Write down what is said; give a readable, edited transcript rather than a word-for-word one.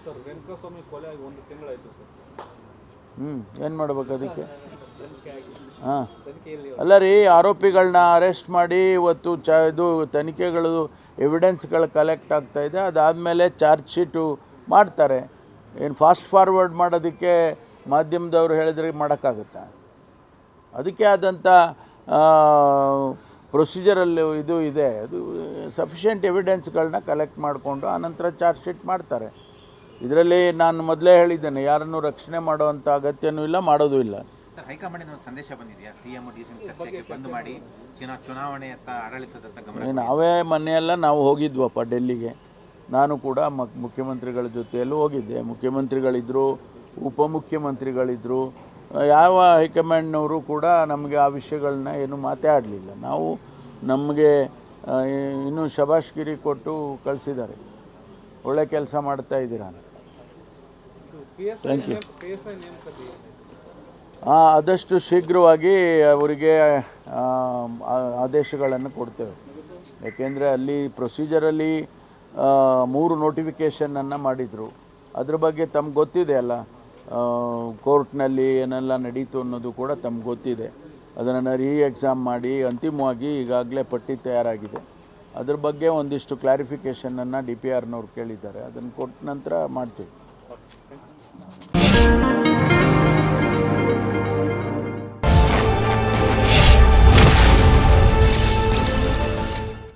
Sir Renukaswamy ಕೊಲೆ ಆಗಿ 1 ತಿಂಗಳಾಯಿತು sir. ಏನು ಮಾಡ್ಬೇಕು ಅದಕ್ಕೆ? ಹಾಂ ಅಲ್ಲ ರೀ, ಆರೋಪಿಗಳನ್ನ ಅರೆಸ್ಟ್ ಮಾಡಿ ಇವತ್ತು ಇದು ತನಿಖೆಗಳು ಎವಿಡೆನ್ಸ್ಗಳು ಕಲೆಕ್ಟ್ ಆಗ್ತಾಯಿದೆ. ಅದಾದಮೇಲೆ ಚಾರ್ಜ್ ಶೀಟು ಮಾಡ್ತಾರೆ. ಏನು ಫಾಸ್ಟ್ ಫಾರ್ವರ್ಡ್ ಮಾಡೋದಕ್ಕೆ ಮಾಧ್ಯಮದವ್ರು ಹೇಳಿದ್ರೆ ಮಾಡೋಕ್ಕಾಗುತ್ತಾ? ಅದಕ್ಕೆ ಆದಂಥ ಪ್ರೊಸೀಜರಲ್ಲಿ ಇದು ಇದೆ. ಅದು ಸಫಿಷಿಯೆಂಟ್ ಎವಿಡೆನ್ಸ್ಗಳನ್ನ ಕಲೆಕ್ಟ್ ಮಾಡಿಕೊಂಡು ಆನಂತರ ಚಾರ್ಜ್ ಶೀಟ್ ಮಾಡ್ತಾರೆ. ಇದರಲ್ಲಿ ನಾನು ಮೊದಲೇ ಹೇಳಿದ್ದೇನೆ, ಯಾರನ್ನು ರಕ್ಷಣೆ ಮಾಡುವಂಥ ಅಗತ್ಯನೂ ಇಲ್ಲ, ಮಾಡೋದು ಇಲ್ಲ. ಹೈಕಮಾಂಡಿನ ಒಂದು ಸಂದೇಶ ಬಂದಿದೆಯಾ? ಸಿಎಂ ಡಿಸಿಎಂ ಚರ್ಚೆಗೆ ಬಂದು ಮಾಡಿ ಚುನಾವಣೆಯತ್ತ ಆಡಳಿತದತ್ತ ಗಮನ. ನಾವೇ ಮೊನ್ನೆಯೆಲ್ಲ ನಾವು ಹೋಗಿದ್ವಪ್ಪ ಡೆಲ್ಲಿಗೆ. ನಾನು ಕೂಡ ಮುಖ್ಯಮಂತ್ರಿಗಳ ಜೊತೆಯಲ್ಲೂ ಹೋಗಿದ್ದೆ. ಮುಖ್ಯಮಂತ್ರಿಗಳಿದ್ದರು, ಉಪಮುಖ್ಯಮಂತ್ರಿಗಳಿದ್ದರು. ಯಾವ ಹೈಕಮಾಂಡ್ನವರು ಕೂಡ ನಮಗೆ ಆ ವಿಷಯಗಳನ್ನ ಏನು ಮಾತೇ ಆಡಲಿಲ್ಲ. ನಾವು ನಮಗೆ ಇನ್ನೂ ಶಬಾಷ್ಗಿರಿ ಕೊಟ್ಟು ಕಳಿಸಿದ್ದಾರೆ. ಒಳ್ಳೆ ಕೆಲಸ ಮಾಡ್ತಾ ಇದ್ದೀರಾ. Thank you. ಆದಷ್ಟು ಶೀಘ್ರವಾಗಿ ಅವರಿಗೆ ಆದೇಶಗಳನ್ನು ಕೊಡ್ತೇವೆ. ಯಾಕೆಂದರೆ ಅಲ್ಲಿ ಪ್ರೊಸೀಜರಲ್ಲಿ 3 ನೋಟಿಫಿಕೇಷನನ್ನು ಮಾಡಿದರು. ಅದ್ರ ಬಗ್ಗೆ ತಮ್ಗೆ ಗೊತ್ತಿದೆ ಅಲ್ಲ, ಕೋರ್ಟ್ನಲ್ಲಿ ಏನೆಲ್ಲ ನಡೀತು ಅನ್ನೋದು ಕೂಡ ತಮ್ಗೆ ಗೊತ್ತಿದೆ. ಅದನ್ನು ಎಕ್ಸಾಮ್ ಮಾಡಿ ಅಂತಿಮವಾಗಿ ಈಗಾಗಲೇ ಪಟ್ಟಿ ತಯಾರಾಗಿದೆ. ಅದ್ರ ಬಗ್ಗೆ ಒಂದಿಷ್ಟು ಕ್ಲಾರಿಫಿಕೇಷನನ್ನು DPRನವ್ರು ಕೇಳಿದ್ದಾರೆ. ಅದನ್ನು ಕೊಟ್ಟ ನಂತರ ಮಾಡ್ತೀವಿ.